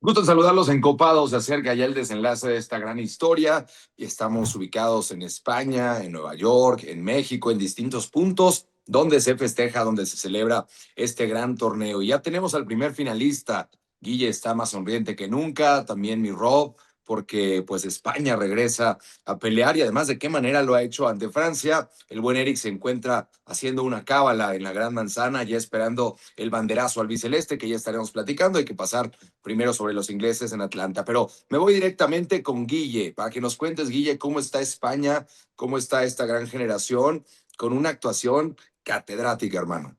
Gusto en saludarlos en Copados. Se acerca ya el desenlace de esta gran historia y estamos ubicados en España, en Nueva York, en México, en distintos puntos donde se festeja, donde se celebra este gran torneo. Y ya tenemos al primer finalista. Guille está más sonriente que nunca, también mi Rob, porque pues España regresa a pelear y además de qué manera lo ha hecho ante Francia. El buen Eric se encuentra haciendo una cábala en la Gran Manzana, ya esperando el banderazo albiceleste que ya estaremos platicando. Hay que pasar primero sobre los ingleses en Atlanta. Pero me voy directamente con Guille, para que nos cuentes, Guille, cómo está España, cómo está esta gran generación, con una actuación catedrática, hermano.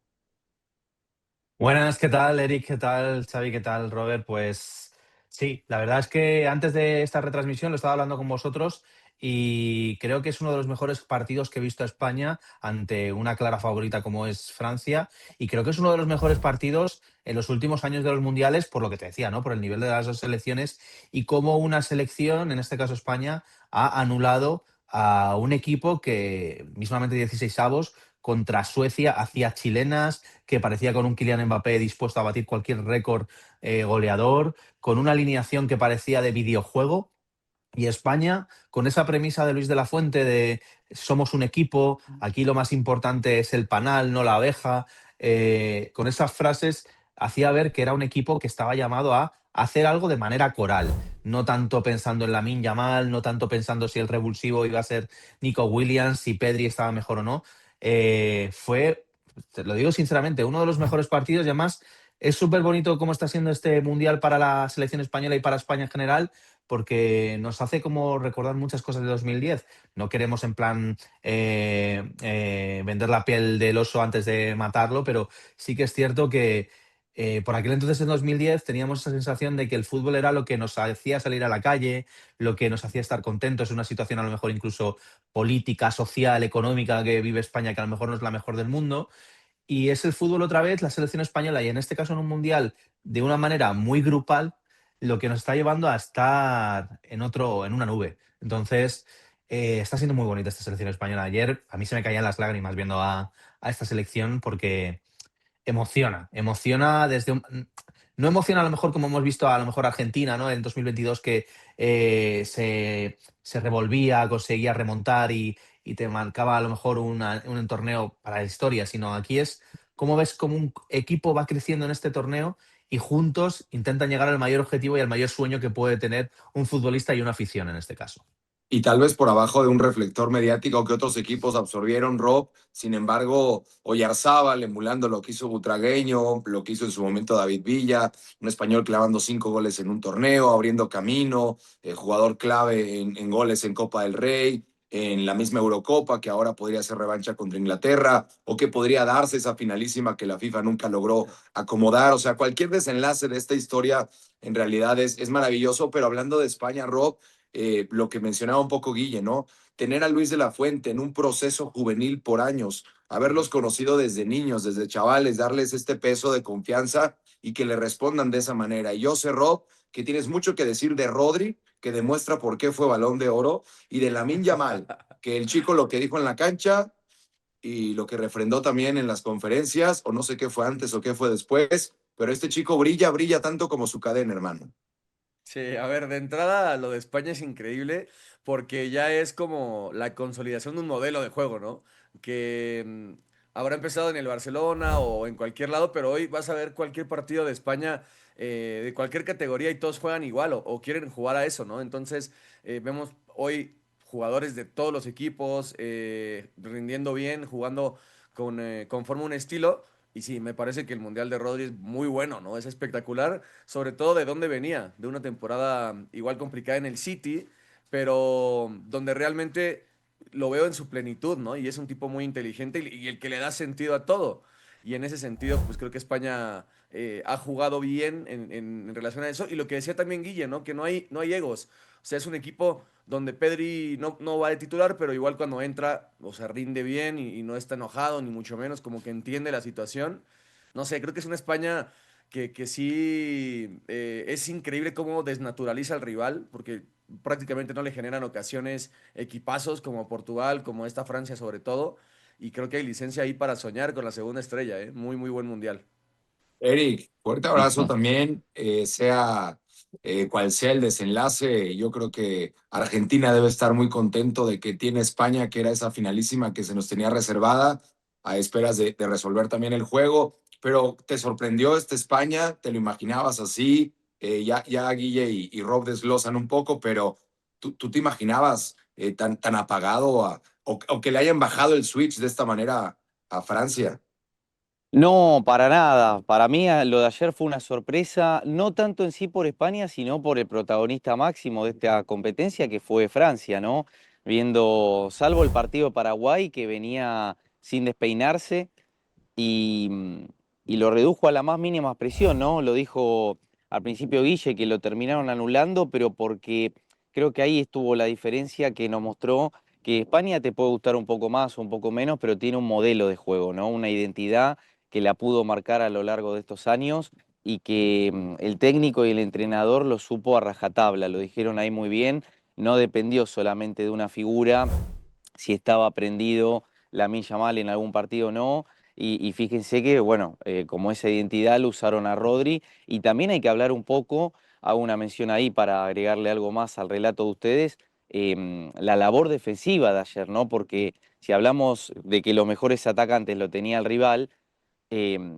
Buenas, ¿qué tal, Eric? ¿Qué tal, Xavi? ¿Qué tal, Robert? Pues sí, la verdad es que antes de esta retransmisión lo estaba hablando con vosotros y creo que es uno de los mejores partidos que he visto a España ante una clara favorita como es Francia, y creo que es uno de los mejores partidos en los últimos años de los mundiales, por lo que te decía, ¿no? Por el nivel de las dos selecciones y cómo una selección, en este caso España, ha anulado a un equipo que mismamente 16avos contra Suecia hacía chilenas, que parecía con un Kylian Mbappé dispuesto a batir cualquier récord goleador, con una alineación que parecía de videojuego. Y España, con esa premisa de Luis de la Fuente de somos un equipo, aquí lo más importante es el panal, no la abeja, con esas frases hacía ver que era un equipo que estaba llamado a hacer algo de manera coral, no tanto pensando en Lamine Yamal, no tanto pensando si el revulsivo iba a ser Nico Williams, si Pedri estaba mejor o no. Fue, te lo digo sinceramente, uno de los mejores partidos, y además es súper bonito cómo está siendo este mundial para la selección española y para España en general, porque nos hace como recordar muchas cosas de 2010. No queremos en plan vender la piel del oso antes de matarlo, pero sí que es cierto que por aquel entonces, en 2010, teníamos esa sensación de que el fútbol era lo que nos hacía salir a la calle, lo que nos hacía estar contentos en una situación a lo mejor incluso política, social, económica que vive España, que a lo mejor no es la mejor del mundo. Y es el fútbol otra vez, la selección española, y en este caso en un mundial, de una manera muy grupal, lo que nos está llevando a estar en una nube. Entonces, está siendo muy bonita esta selección española. Ayer a mí se me caían las lágrimas viendo a esta selección, porque emociona no emociona a lo mejor como hemos visto a lo mejor Argentina, ¿no? En 2022, que se revolvía, conseguía remontar y te marcaba a lo mejor un torneo para la historia, sino aquí es cómo ves cómo un equipo va creciendo en este torneo y juntos intentan llegar al mayor objetivo y al mayor sueño que puede tener un futbolista y una afición en este caso. Y tal vez por abajo de un reflector mediático que otros equipos absorbieron, Rob. Sin embargo, Oyarzábal, emulando lo que hizo Butragueño, lo que hizo en su momento David Villa, un español clavando 5 goles en un torneo, abriendo camino, jugador clave en goles en Copa del Rey, en la misma Eurocopa, que ahora podría ser revancha contra Inglaterra, o que podría darse esa finalísima que la FIFA nunca logró acomodar. O sea, cualquier desenlace de esta historia en realidad es maravilloso. Pero hablando de España, Rob, lo que mencionaba un poco Guille, ¿no? Tener a Luis de la Fuente en un proceso juvenil por años, haberlos conocido desde niños, desde chavales, darles este peso de confianza y que le respondan de esa manera. Y yo sé, Rob, que tienes mucho que decir de Rodri, que demuestra por qué fue Balón de Oro, y de Lamine Yamal, que el chico lo que dijo en la cancha y lo que refrendó también en las conferencias, o no sé qué fue antes o qué fue después, pero este chico brilla, brilla tanto como su cadena, hermano. Sí, a ver, de entrada lo de España es increíble porque ya es como la consolidación de un modelo de juego, ¿no? Que habrá empezado en el Barcelona o en cualquier lado, pero hoy vas a ver cualquier partido de España, de cualquier categoría, y todos juegan igual o quieren jugar a eso, ¿no? Entonces, vemos hoy jugadores de todos los equipos rindiendo bien, jugando conforme un estilo. Y sí, me parece que el Mundial de Rodri es muy bueno, ¿no? Es espectacular, sobre todo de dónde venía, de una temporada igual complicada en el City, pero donde realmente lo veo en su plenitud, ¿no? Y es un tipo muy inteligente y el que le da sentido a todo. Y en ese sentido, pues creo que España ha jugado bien en relación a eso. Y lo que decía también Guille, ¿no? Que no hay egos. O sea, es un equipo donde Pedri no va de titular, pero igual cuando entra, o sea, rinde bien y no está enojado, ni mucho menos, como que entiende la situación. No sé, creo que es una España que sí es increíble cómo desnaturaliza al rival, porque prácticamente no le generan ocasiones equipazos como Portugal, como esta Francia sobre todo. Y creo que hay licencia ahí para soñar con la segunda estrella, ¿eh? Muy, muy buen mundial. Eric, fuerte abrazo también, sea cual sea el desenlace, yo creo que Argentina debe estar muy contento de que tiene España, que era esa finalísima que se nos tenía reservada, a esperas de resolver también el juego. Pero ¿te sorprendió esta España? ¿Te lo imaginabas así? Ya Guille y Rob desglosan un poco, pero ¿tú te imaginabas tan apagado o que le hayan bajado el switch de esta manera a Francia? No, para nada. Para mí lo de ayer fue una sorpresa, no tanto en sí por España, sino por el protagonista máximo de esta competencia, que fue Francia, ¿no? Viendo, salvo el partido de Paraguay, que venía sin despeinarse, y, y lo redujo a la más mínima expresión, ¿no? Lo dijo al principio Guille, que lo terminaron anulando, pero porque creo que ahí estuvo la diferencia que nos mostró que España te puede gustar un poco más o un poco menos, pero tiene un modelo de juego, ¿no? Una identidad que la pudo marcar a lo largo de estos años y que el técnico y el entrenador lo supo a rajatabla, lo dijeron ahí muy bien, no dependió solamente de una figura, si estaba prendido Lamine Yamal en algún partido o no. Y fíjense que, bueno, como esa identidad lo usaron a Rodri. Y también hay que hablar un poco, hago una mención ahí para agregarle algo más al relato de ustedes, la labor defensiva de ayer, ¿no? Porque si hablamos de que los mejores atacantes lo tenía el rival,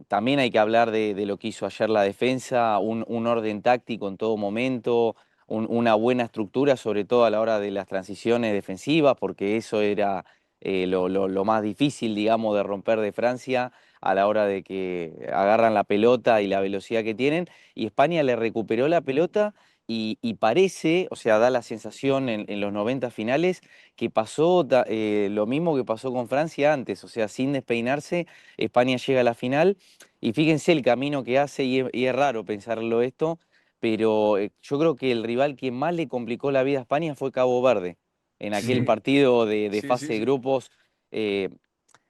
también hay que hablar de lo que hizo ayer la defensa, un orden táctico en todo momento, una buena estructura, sobre todo a la hora de las transiciones defensivas, porque eso era lo más difícil, digamos, de romper de Francia a la hora de que agarran la pelota y la velocidad que tienen. Y España le recuperó la pelota y parece, o sea, da la sensación en los 90 finales que pasó lo mismo que pasó con Francia antes, o sea, sin despeinarse España llega a la final y fíjense el camino que hace y es raro pensarlo esto, pero yo creo que el rival que más le complicó la vida a España fue Cabo Verde en aquel Sí. partido de Sí, fase sí, de sí. grupos. eh,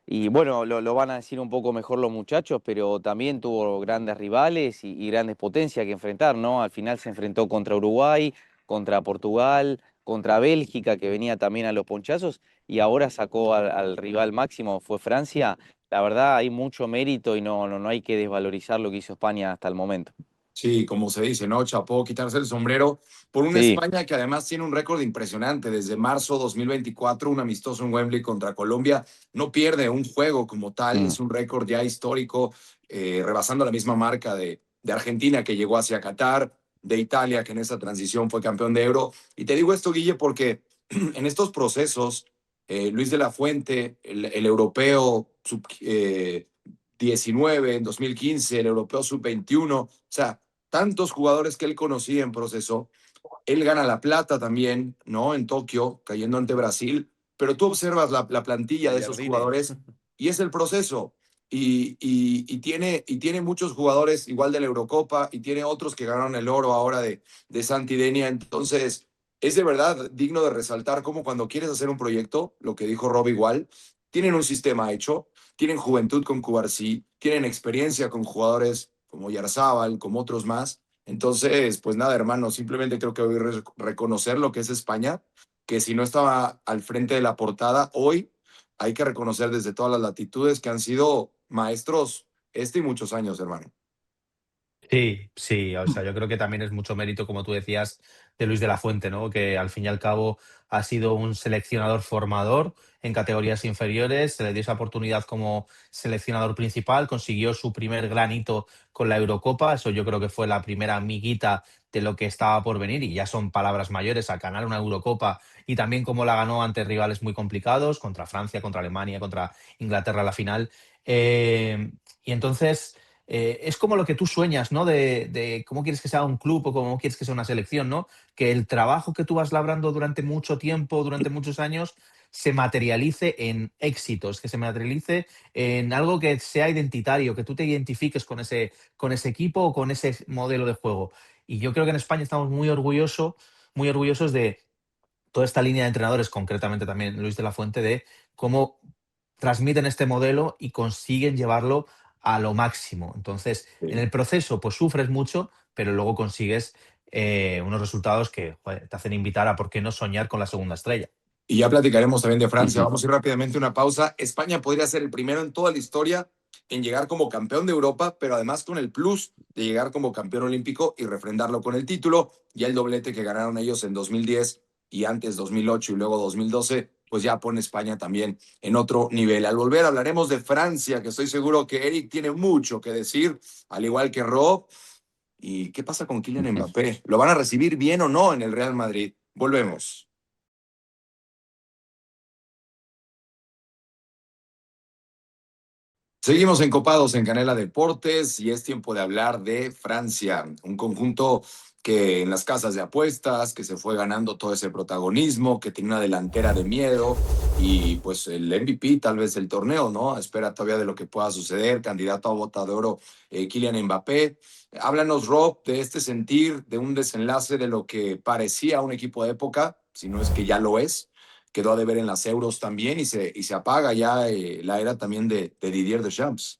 y bueno, lo van a decir un poco mejor los muchachos, pero también tuvo grandes rivales y grandes potencias que enfrentar, ¿no? Al final se enfrentó contra Uruguay, contra Portugal, contra Bélgica, que venía también a los ponchazos, y ahora sacó al rival máximo, fue Francia. La verdad, hay mucho mérito y no hay que desvalorizar lo que hizo España hasta el momento. Sí, como se dice, ¿no? Chapó, quitarse el sombrero por una Sí, España que además tiene un récord impresionante. Desde marzo 2024, un amistoso en Wembley contra Colombia, no pierde un juego como tal, mm, es un récord ya histórico, rebasando la misma marca de Argentina que llegó hacia Qatar, de Italia que en esa transición fue campeón de Euro. Y te digo esto, Guille, porque en estos procesos, Luis de la Fuente, el europeo sub, 19 en 2015, el europeo sub-21, o sea, tantos jugadores que él conocía en proceso. Él gana la plata también, ¿no? En Tokio, cayendo ante Brasil, pero tú observas la plantilla de esos Gallardine. jugadores y es el proceso. Tiene muchos jugadores igual de la Eurocopa y tiene otros que ganaron el oro ahora de Santidenia. Entonces, es de verdad digno de resaltar cómo cuando quieres hacer un proyecto, lo que dijo Rob igual, tienen un sistema hecho, tienen juventud con Cubarsí, tienen experiencia con jugadores como Yarzábal, como otros más. Entonces, pues nada, hermano, simplemente creo que voy a reconocer lo que es España, que si no estaba al frente de la portada, hoy hay que reconocer desde todas las latitudes que han sido maestros y muchos años, hermano. Sí, sí, o sea, yo creo que también es mucho mérito, como tú decías, de Luis de la Fuente, ¿no? Que al fin y al cabo ha sido un seleccionador formador en categorías inferiores, se le dio esa oportunidad como seleccionador principal, consiguió su primer gran hito con la Eurocopa, eso yo creo que fue la primera miguita de lo que estaba por venir y ya son palabras mayores a ganar una Eurocopa y también cómo la ganó ante rivales muy complicados, contra Francia, contra Alemania, contra Inglaterra a la final. Y entonces es como lo que tú sueñas, ¿no? De cómo quieres que sea un club o cómo quieres que sea una selección, ¿no? Que el trabajo que tú vas labrando durante mucho tiempo, durante muchos años, se materialice en éxitos, que se materialice en algo que sea identitario, que tú te identifiques con ese equipo o con ese modelo de juego. Y yo creo que en España estamos muy orgullosos de toda esta línea de entrenadores, concretamente también Luis de la Fuente, de cómo transmiten este modelo y consiguen llevarlo a lo máximo. Entonces, en Sí. el proceso, pues sufres mucho, pero luego consigues unos resultados que joder, te hacen invitar a por qué no soñar con la segunda estrella. Y ya platicaremos también de Francia. ujú, Vamos a ir rápidamente a una pausa. España podría ser el primero en toda la historia en llegar como campeón de Europa, pero además con el plus de llegar como campeón olímpico y refrendarlo con el título. Ya el doblete que ganaron ellos en 2010 y antes 2008 y luego 2012, pues ya pone España también en otro nivel. Al volver hablaremos de Francia, que estoy seguro que Eric tiene mucho que decir, al igual que Rob. ¿Y qué pasa con Kylian Mbappé? ¿Lo van a recibir bien o no en el Real Madrid? Volvemos. Seguimos encopados en Canela Deportes y es tiempo de hablar de Francia, un conjunto que en las casas de apuestas, que se fue ganando todo ese protagonismo, que tiene una delantera de miedo y pues el MVP tal vez del torneo, ¿no? Espera todavía de lo que pueda suceder, candidato a bota de oro Kylian Mbappé. Háblanos, Rob, de este sentir, de un desenlace de lo que parecía un equipo de época, si no es que ya lo es, quedó a deber en las Euros también y se apaga ya la era también de Didier Deschamps.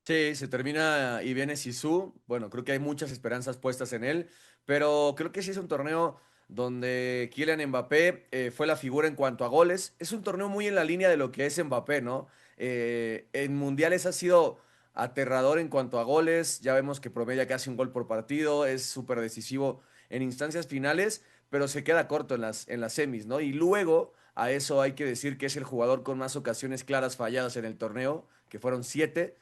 Sí, se termina y viene Sisu. Bueno, creo que hay muchas esperanzas puestas en él, pero creo que sí es un torneo donde Kylian Mbappé fue la figura en cuanto a goles. Es un torneo muy en la línea de lo que es Mbappé, ¿no? En mundiales ha sido aterrador en cuanto a goles. Ya vemos que promedia casi un gol por partido, es súper decisivo en instancias finales, pero se queda corto en las semis, ¿no? Y luego a eso hay que decir que es el jugador con más ocasiones claras falladas en el torneo, que fueron 7,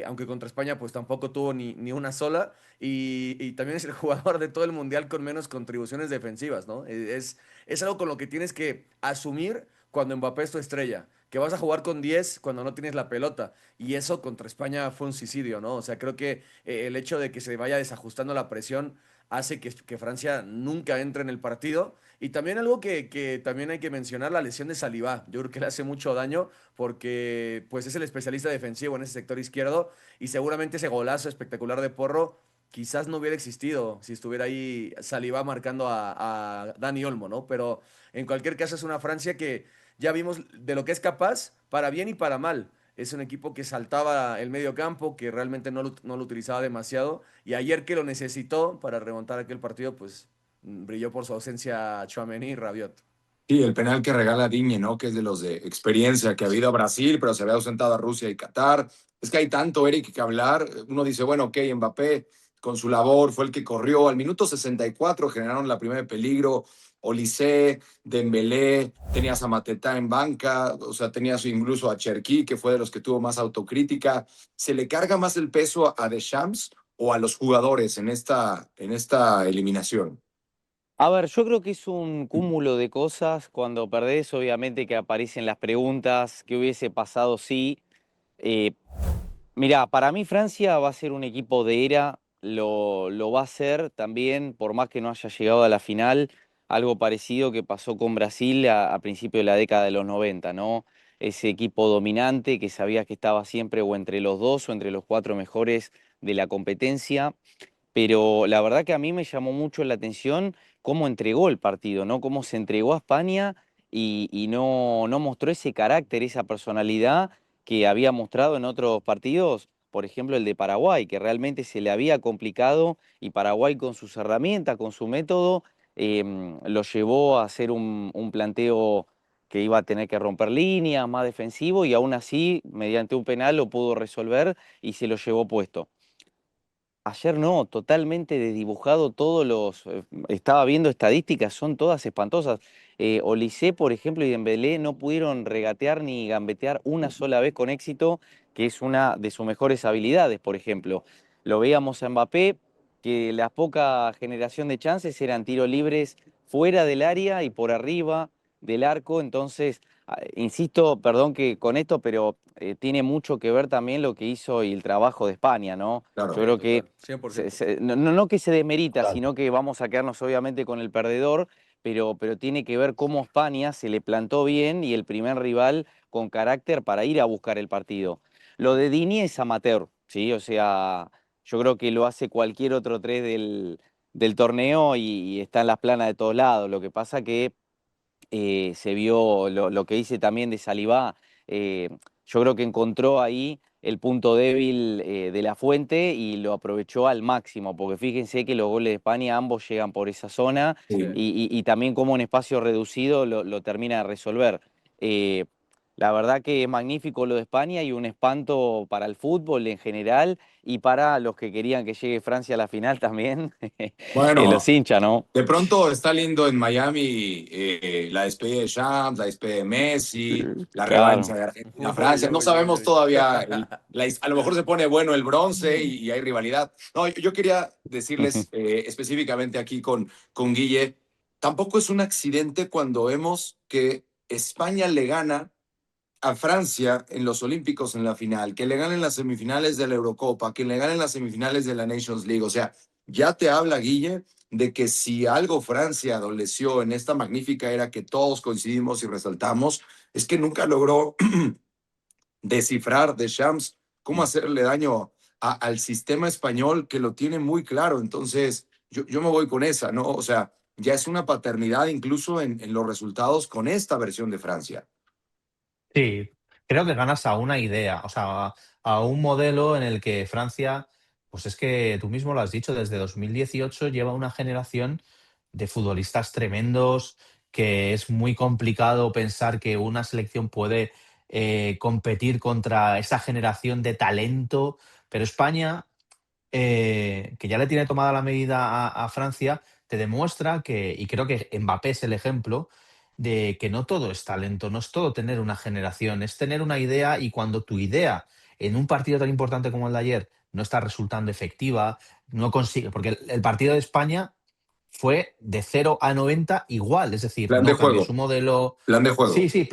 aunque contra España pues tampoco tuvo ni una sola, y también es el jugador de todo el mundial con menos contribuciones defensivas, ¿no? Es algo con lo que tienes que asumir cuando Mbappé es tu estrella, que vas a jugar con 10 cuando no tienes la pelota, y eso contra España fue un suicidio, ¿no? O sea, creo que el hecho de que se vaya desajustando la presión hace que Francia nunca entre en el partido. Y también algo que también hay que mencionar, la lesión de Saliba. Yo creo que le hace mucho daño porque pues es el especialista defensivo en ese sector izquierdo y seguramente ese golazo espectacular de Porro quizás no hubiera existido si estuviera ahí Saliba marcando a Dani Olmo, ¿no? Pero en cualquier caso es una Francia que ya vimos de lo que es capaz, para bien y para mal. Es un equipo que saltaba el medio campo, que realmente no lo utilizaba demasiado. Y ayer que lo necesitó para remontar aquel partido, pues brilló por su ausencia Tchouaméni y Rabiot. Sí, el penal que regala Digne, ¿no? Que es de los de experiencia, que ha habido a Brasil, pero se había ausentado a Rusia y Qatar. Es que hay tanto, Eric, que hablar. Uno dice, bueno, ok, Mbappé con su labor fue el que corrió. Al minuto 64 generaron la primera de peligro. Olise, Dembélé, tenías a Mateta en banca, o sea, tenías incluso a Cherki, que fue de los que tuvo más autocrítica. ¿Se le carga más el peso a Deschamps o a los jugadores en esta eliminación? A ver, yo creo que es un cúmulo de cosas. Cuando perdés, obviamente que aparecen las preguntas, ¿qué hubiese pasado si? Eh, Mirá, para mí Francia va a ser un equipo de era, lo va a ser también, por más que no haya llegado a la final, algo parecido que pasó con Brasil a principios de la década de los 90, ¿no? Ese equipo dominante que sabía que estaba siempre o entre los dos o entre los cuatro mejores de la competencia, pero la verdad que a mí me llamó mucho la atención cómo entregó el partido, ¿no? Cómo se entregó a España y no mostró ese carácter, esa personalidad que había mostrado en otros partidos, por ejemplo el de Paraguay, que realmente se le había complicado y Paraguay con sus herramientas, con su método, lo llevó a hacer un planteo que iba a tener que romper líneas, más defensivo, y aún así, mediante un penal, lo pudo resolver y se lo llevó puesto. Ayer no, totalmente desdibujado todos estaba viendo estadísticas, son todas espantosas. Olise, por ejemplo, y Dembélé no pudieron regatear ni gambetear una sola vez con éxito, que es una de sus mejores habilidades, por ejemplo. Lo veíamos a Mbappé, que la poca generación de chances eran tiros libres fuera del área y por arriba del arco, entonces, insisto, perdón que con esto, pero tiene mucho que ver también lo que hizo y el trabajo de España, ¿no? Yo Claro. Sí, creo que total, 100%. no que se demerita, Total. sino que vamos a quedarnos obviamente con el perdedor, pero tiene que ver cómo España se le plantó bien y el primer rival con carácter para ir a buscar el partido. Lo de Dini es amateur, ¿sí? O sea, yo creo que lo hace cualquier otro tres del torneo y está en las planas de todos lados. Lo que pasa que se vio lo que dice también de Salivá, yo creo que encontró ahí el punto débil de la Fuente y lo aprovechó al máximo, porque fíjense que los goles de España ambos llegan por esa zona Sí. Sí. y también como en espacio reducido lo termina de resolver. Eh, La verdad que es magnífico lo de España y un espanto para el fútbol en general y para los que querían que llegue Francia a la final también, los Bueno, hinchas, ¿no? de pronto está lindo en Miami la despedida de Champs, la despedida de Messi, la revancha Claro. de Argentina-Francia. Uy, No uy, sabemos uy, todavía, uy. a lo mejor se pone bueno el bronce y hay rivalidad. No, yo quería decirles específicamente aquí con Guille, tampoco es un accidente cuando vemos que España le gana a Francia en los Olímpicos en la final, que le ganen las semifinales de la Eurocopa, que le ganen las semifinales de la Nations League. O sea, ya te habla, Guille, de que si algo Francia adoleció en esta magnífica era que todos coincidimos y resaltamos, es que nunca logró descifrar de Shams cómo hacerle daño al sistema español que lo tiene muy claro. Entonces, yo me voy con esa, ¿no? O sea, ya es una paternidad incluso en los resultados con esta versión de Francia. Sí, creo que ganas a una idea, o sea, a un modelo en el que Francia, pues es que tú mismo lo has dicho, desde 2018 lleva una generación de futbolistas tremendos, que es muy complicado pensar que una selección puede competir contra esa generación de talento, pero España que ya le tiene tomada la medida a Francia, te demuestra que, y creo que Mbappé es el ejemplo, de que no todo es talento, no es todo tener una generación, es tener una idea y cuando tu idea en un partido tan importante como el de ayer no está resultando efectiva, no consigue, porque el partido de España fue de 0 a 90 igual, es decir, Plan de no cambió juego, su modelo. plan de Sí, juego. sí,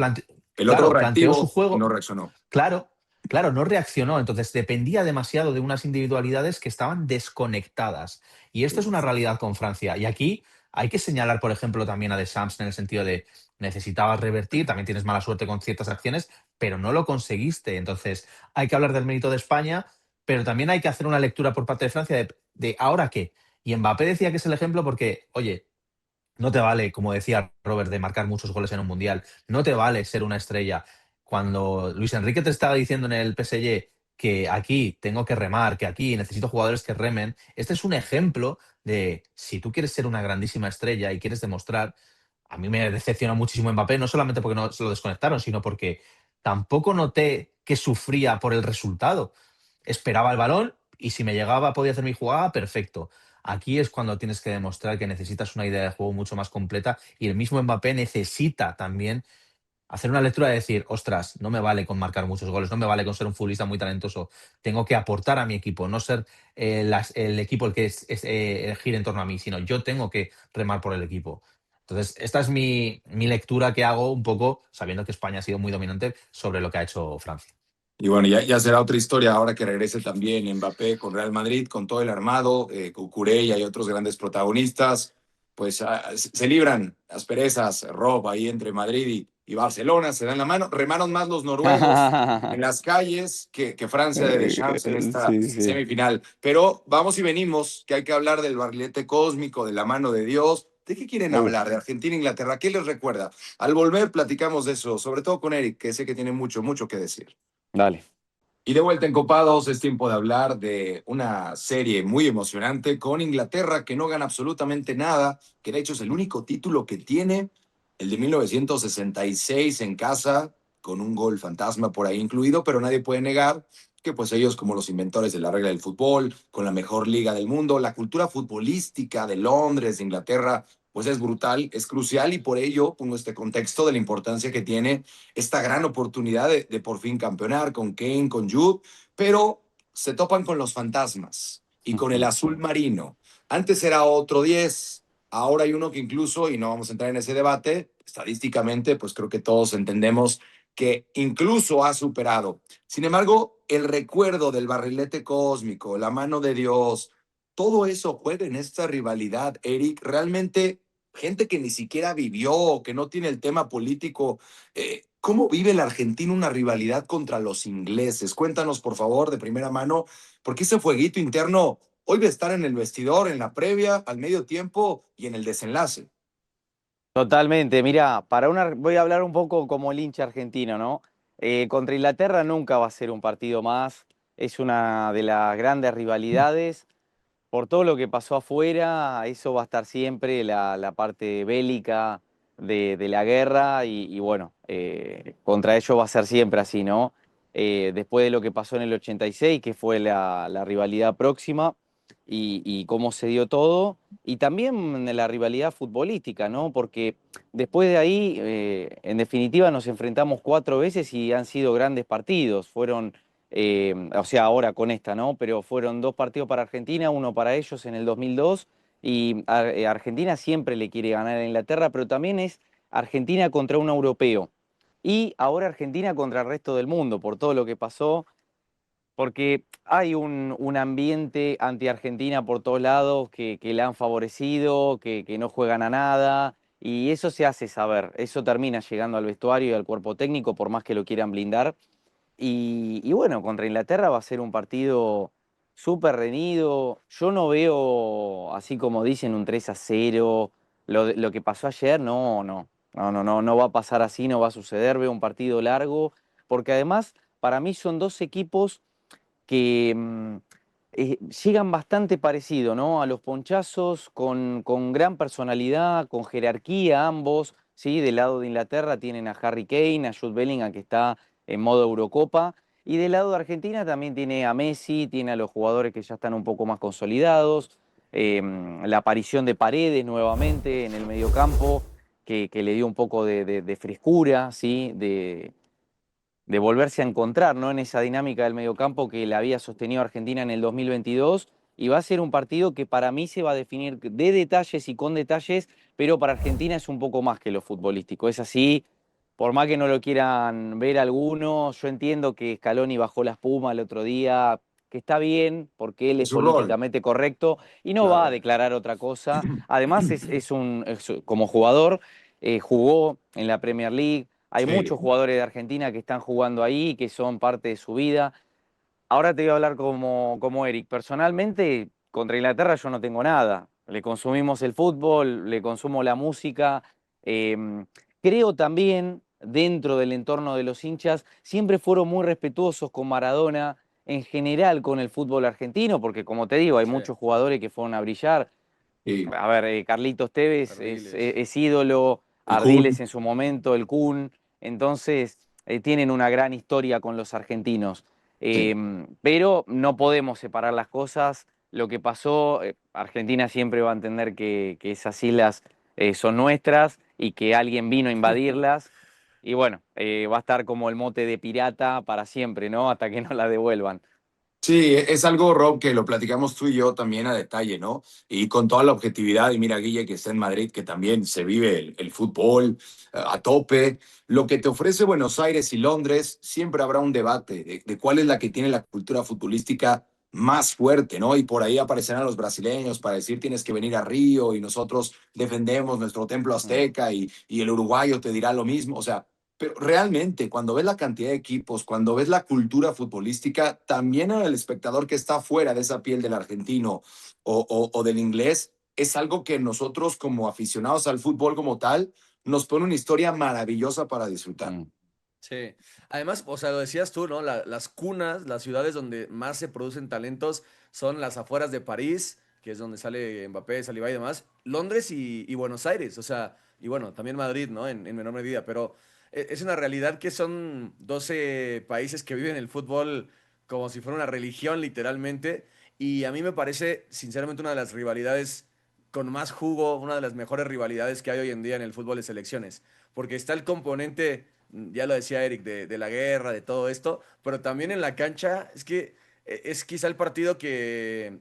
El otro claro, planteó su reactivo y no juego. reaccionó. Claro, claro, no reaccionó. Entonces dependía demasiado de unas individualidades que estaban desconectadas. Y esto es una realidad con Francia. Y aquí hay que señalar, por ejemplo, también a Deschamps en el sentido de necesitabas revertir, también tienes mala suerte con ciertas acciones, pero no lo conseguiste. Entonces hay que hablar del mérito de España, pero también hay que hacer una lectura por parte de Francia de ahora qué. Y Mbappé decía que es el ejemplo porque, oye, no te vale, como decía Robert, de marcar muchos goles en un mundial. No te vale ser una estrella. Cuando Luis Enrique te estaba diciendo en el PSG que aquí tengo que remar, que aquí necesito jugadores que remen, este es un ejemplo de si tú quieres ser una grandísima estrella y quieres demostrar. A mí me decepcionó muchísimo Mbappé, no solamente porque no se lo desconectaron, sino porque tampoco noté que sufría por el resultado. Esperaba el balón y si me llegaba podía hacer mi jugada, perfecto. Aquí es cuando tienes que demostrar que necesitas una idea de juego mucho más completa y el mismo Mbappé necesita también hacer una lectura de decir, ostras, no me vale con marcar muchos goles, no me vale con ser un futbolista muy talentoso, tengo que aportar a mi equipo, no ser el equipo el que gira en torno a mí, sino yo tengo que remar por el equipo. Entonces, esta es mi lectura que hago un poco, sabiendo que España ha sido muy dominante sobre lo que ha hecho Francia. Y bueno, ya será otra historia ahora que regrese también Mbappé con Real Madrid, con todo el armado, con Cucurella y otros grandes protagonistas. Pues se libran asperezas, Rob, ahí entre Madrid y Barcelona, se dan la mano. Remaron más los noruegos en las calles que Francia de Deschamps en esta Sí, sí. semifinal. Pero vamos y venimos, que hay que hablar del barrilete cósmico, de la mano de Dios. ¿De qué quieren Uf, hablar? ¿De Argentina e Inglaterra? ¿Qué les recuerda? Al volver platicamos de eso, sobre todo con Eric, que sé que tiene mucho, mucho que decir. dale. Y de vuelta en Copados, es tiempo de hablar de una serie muy emocionante con Inglaterra que no gana absolutamente nada, que de hecho es el único título que tiene, el de 1966 en casa, con un gol fantasma por ahí incluido, pero nadie puede negar que pues ellos como los inventores de la regla del fútbol, con la mejor liga del mundo, la cultura futbolística de Londres, de Inglaterra, pues es brutal, es crucial y por ello pongo este contexto de la importancia que tiene esta gran oportunidad de por fin campeonar con Kane, con Jude, pero se topan con los fantasmas y con el azul marino. Antes era otro 10, ahora hay uno que incluso, y no vamos a entrar en ese debate, estadísticamente, pues creo que todos entendemos que incluso ha superado. Sin embargo, el recuerdo del barrilete cósmico, la mano de Dios, todo eso juega en esta rivalidad, Eric. Realmente, gente que ni siquiera vivió, que no tiene el tema político, ¿cómo vive el argentino una rivalidad contra los ingleses? Cuéntanos, por favor, de primera mano, porque ese fueguito interno hoy va a estar en el vestidor, en la previa, al medio tiempo y en el desenlace. Totalmente, mira, voy a hablar un poco como el hincha argentino, ¿no? Contra Inglaterra nunca va a ser un partido más, es una de las grandes rivalidades, por todo lo que pasó afuera, eso va a estar siempre, la parte bélica, de la guerra y bueno, contra ellos va a ser siempre así, ¿no? Después de lo que pasó en el 86, que fue la rivalidad próxima y cómo se dio todo, y también la rivalidad futbolística, ¿no? Porque después de ahí, en definitiva, nos enfrentamos 4 veces y han sido grandes partidos. Fueron, o sea, ahora con esta, ¿no? Pero fueron 2 partidos para Argentina, uno para ellos en el 2002. Y Argentina siempre le quiere ganar a Inglaterra, pero también es Argentina contra un europeo. Y ahora Argentina contra el resto del mundo, por todo lo que pasó, porque hay un ambiente anti-Argentina por todos lados que le han favorecido, que no juegan a nada, y eso se hace saber, eso termina llegando al vestuario y al cuerpo técnico, por más que lo quieran blindar. Y bueno, contra Inglaterra va a ser un partido súper reñido. Yo no veo, así como dicen, un 3-0. Lo que pasó ayer, no va a pasar así, no va a suceder. Veo un partido largo, porque además para mí son dos equipos que llegan bastante parecido, ¿no? A los ponchazos, con gran personalidad, con jerarquía ambos, ¿sí? Del lado de Inglaterra tienen a Harry Kane, a Jude Bellingham, que está en modo Eurocopa, y del lado de Argentina también tiene a Messi, tiene a los jugadores que ya están un poco más consolidados, la aparición de Paredes nuevamente en el mediocampo, que le dio un poco de frescura, ¿sí? De volverse a encontrar, ¿no? En esa dinámica del mediocampo que la había sostenido Argentina en el 2022, y va a ser un partido que para mí se va a definir de detalles y con detalles, pero para Argentina es un poco más que lo futbolístico. Es así, por más que no lo quieran ver algunos, yo entiendo que Scaloni bajó la espuma el otro día, que está bien, porque él Es es su rol, políticamente correcto y no va a claro. declarar otra cosa. Además, como jugador, jugó en la Premier League. Hay Sí, muchos jugadores de Argentina que están jugando ahí, que son parte de su vida. Ahora te voy a hablar como Eric. Personalmente, contra Inglaterra yo no tengo nada. Le consumimos el fútbol, le consumo la música. Creo también, dentro del entorno de los hinchas, siempre fueron muy respetuosos con Maradona, en general con el fútbol argentino, porque como te digo, hay Sí, muchos jugadores que fueron a brillar. sí. A ver, Carlitos Tevez Ardiles. es ídolo, El Ardiles Kun, en su momento, el Kun, entonces tienen una gran historia con los argentinos. sí. Pero no podemos separar las cosas. Lo que pasó, Argentina siempre va a entender que esas islas son nuestras y que alguien vino a invadirlas. Y bueno, va a estar como el mote de pirata para siempre, ¿no? Hasta que nos la devuelvan. Sí, es algo, Rob, que lo platicamos tú y yo también a detalle, ¿no? Y con toda la objetividad, y mira, Guille, que está en Madrid, que también se vive el fútbol a tope. Lo que te ofrece Buenos Aires y Londres, siempre habrá un debate de cuál es la que tiene la cultura futbolística más fuerte, ¿no? Y por ahí aparecerán los brasileños para decir tienes que venir a Río y nosotros defendemos nuestro templo Mm. azteca y el uruguayo te dirá lo mismo. O sea, pero realmente, cuando ves la cantidad de equipos, cuando ves la cultura futbolística, también el espectador que está fuera de esa piel del argentino o del inglés, es algo que nosotros como aficionados al fútbol como tal, nos pone una historia maravillosa para disfrutar. Mm. Sí. Además, o sea, lo decías tú, ¿no? Las cunas, las ciudades donde más se producen talentos son las afueras de París, que es donde sale Mbappé, Saliba y demás. Londres y Buenos Aires, o sea, y bueno, también Madrid, ¿no? En menor medida, pero es una realidad que son 12 países que viven el fútbol como si fuera una religión, literalmente. Y a mí me parece, sinceramente, una de las rivalidades con más jugo, una de las mejores rivalidades que hay hoy en día en el fútbol de selecciones. Porque está el componente, ya lo decía Eric, de la guerra, de todo esto, pero también en la cancha es que es quizá el partido que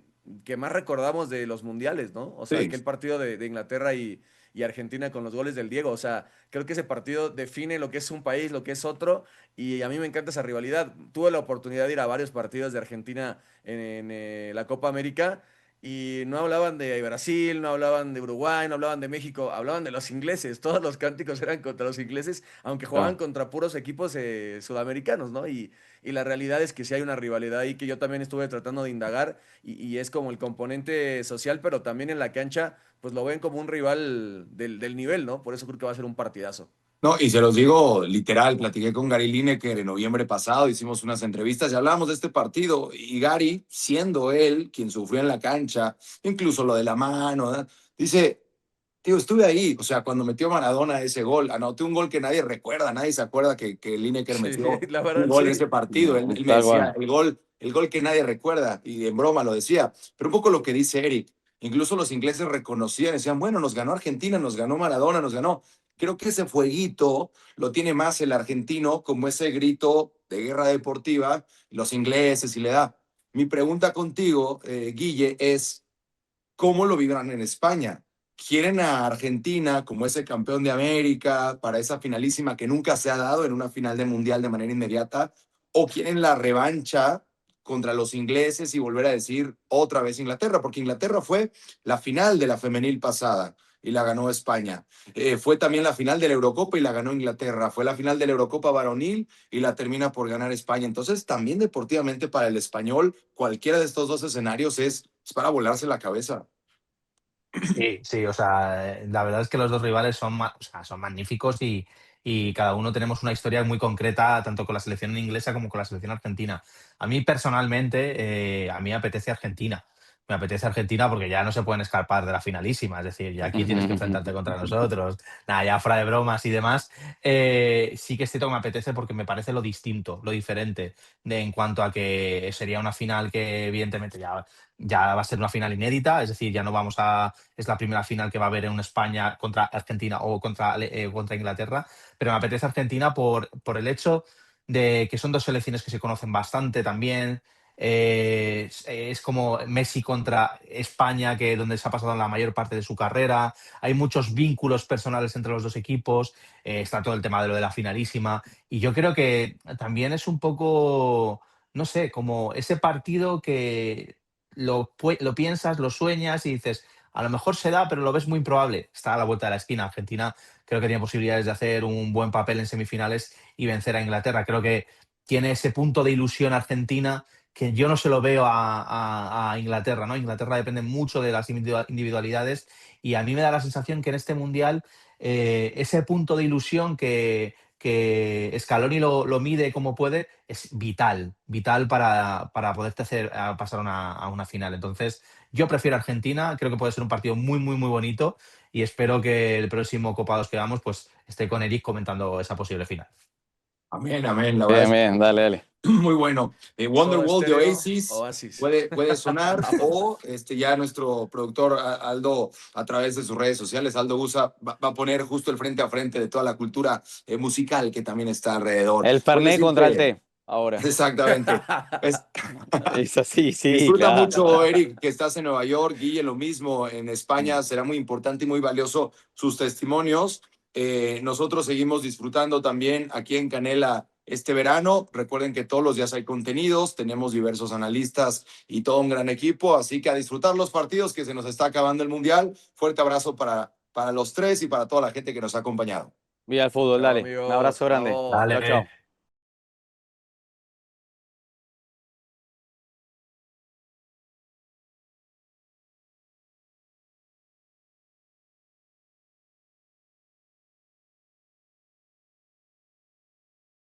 más recordamos de los mundiales, ¿no? O sea, Sí. aquel partido de Inglaterra y Argentina con los goles del Diego. O sea, creo que ese partido define lo que es un país, lo que es otro, y a mí me encanta esa rivalidad. Tuve la oportunidad de ir a varios partidos de Argentina en la Copa América. Y no hablaban de Brasil, no hablaban de Uruguay, no hablaban de México, hablaban de los ingleses. Todos los cánticos eran contra los ingleses, aunque jugaban Ah. contra puros equipos sudamericanos, ¿no? Y la realidad es que sí hay una rivalidad ahí que yo también estuve tratando de indagar y es como el componente social, pero también en la cancha, pues lo ven como un rival del nivel, ¿no? Por eso creo que va a ser un partidazo. No, y se los digo literal, platiqué con Gary Lineker en noviembre pasado, hicimos unas entrevistas y hablábamos de este partido. Y Gary, siendo él quien sufrió en la cancha, incluso lo de la mano, ¿verdad? Dice, Tío, estuve ahí, o sea, cuando metió Maradona ese gol, anotó un gol que nadie recuerda, nadie se acuerda que Lineker Sí, metió la un verdad, gol en sí. ese partido. Él me Tal decía, cual. el gol que nadie recuerda, y en broma lo decía. Pero un poco lo que dice Eric, incluso los ingleses reconocían, decían, bueno, nos ganó Argentina, nos ganó Maradona, nos ganó. Creo que ese fueguito lo tiene más el argentino como ese grito de guerra deportiva, los ingleses y le da. Mi pregunta contigo, Guille, es, ¿cómo lo vibran en España? ¿Quieren a Argentina como ese campeón de América para esa finalísima que nunca se ha dado en una final de mundial de manera inmediata? ¿O quieren la revancha contra los ingleses y volver a decir otra vez Inglaterra? Porque Inglaterra fue la final de la femenil pasada y la ganó España. Fue también la final de la Eurocopa y la ganó Inglaterra. Fue la final de la Eurocopa varonil y la termina por ganar España. Entonces, también deportivamente para el español, cualquiera de estos dos escenarios es para volarse la cabeza. Sí, sí, o sea, la verdad es que los dos rivales o sea, son magníficos y cada uno tenemos una historia muy concreta, tanto con la selección inglesa como con la selección argentina. A mí personalmente, a mí me apetece Argentina. Me apetece Argentina porque ya no se pueden escapar de la finalísima, es decir, ya aquí tienes que enfrentarte contra nosotros. Nada, ya fuera de bromas y demás. Sí que es cierto que me apetece porque me parece lo distinto, lo diferente, en cuanto a que sería una final que evidentemente ya va a ser una final inédita, es decir, ya no vamos a es la primera final que va a haber en una España contra Argentina o contra Inglaterra, pero me apetece Argentina por el hecho de que son dos selecciones que se conocen bastante también. Es como Messi contra España, que donde se ha pasado la mayor parte de su carrera. Hay muchos vínculos personales entre los dos equipos. Está todo el tema de lo de la finalísima. Y yo creo que también es un poco, no sé, como ese partido que lo piensas, lo sueñas y dices, a lo mejor se da, pero lo ves muy improbable. Está a la vuelta de la esquina. Argentina creo que tiene posibilidades de hacer un buen papel en semifinales y vencer a Inglaterra. Creo que tiene ese punto de ilusión Argentina que yo no se lo veo a Inglaterra, ¿no? Inglaterra depende mucho de las individualidades y a mí me da la sensación que en este Mundial ese punto de ilusión que Scaloni lo mide como puede es vital para poderte hacer pasar a una final. Entonces, yo prefiero Argentina, creo que puede ser un partido muy, muy, muy bonito y espero que el próximo Copa 2 que hagamos pues esté con Eric comentando esa posible final. Amén, amén. La verdad Bien, es bien, dale, dale. muy bueno. Soda Wonderwall de Stereo, Oasis Oasis. puede sonar o ya nuestro productor Aldo a través de sus redes sociales, Aldo Gusa, va a poner justo el frente a frente de toda la cultura musical que también está alrededor. El Puedes Fernet contra el decirte, té, ahora. exactamente. Es, Es así, sí, Disfruta claro. mucho, Eric, que estás en Nueva York, Guille, lo mismo en España, será muy importante y muy valioso sus testimonios. Nosotros seguimos disfrutando también aquí en Canela este verano. Recuerden que todos los días hay contenidos, tenemos diversos analistas y todo un gran equipo, así que a disfrutar los partidos que se nos está acabando el Mundial. Fuerte abrazo para los tres y para toda la gente que nos ha acompañado. Viva el fútbol, Chao, dale. Un amigos. abrazo grande. Bravo. Chao, Dale. chao.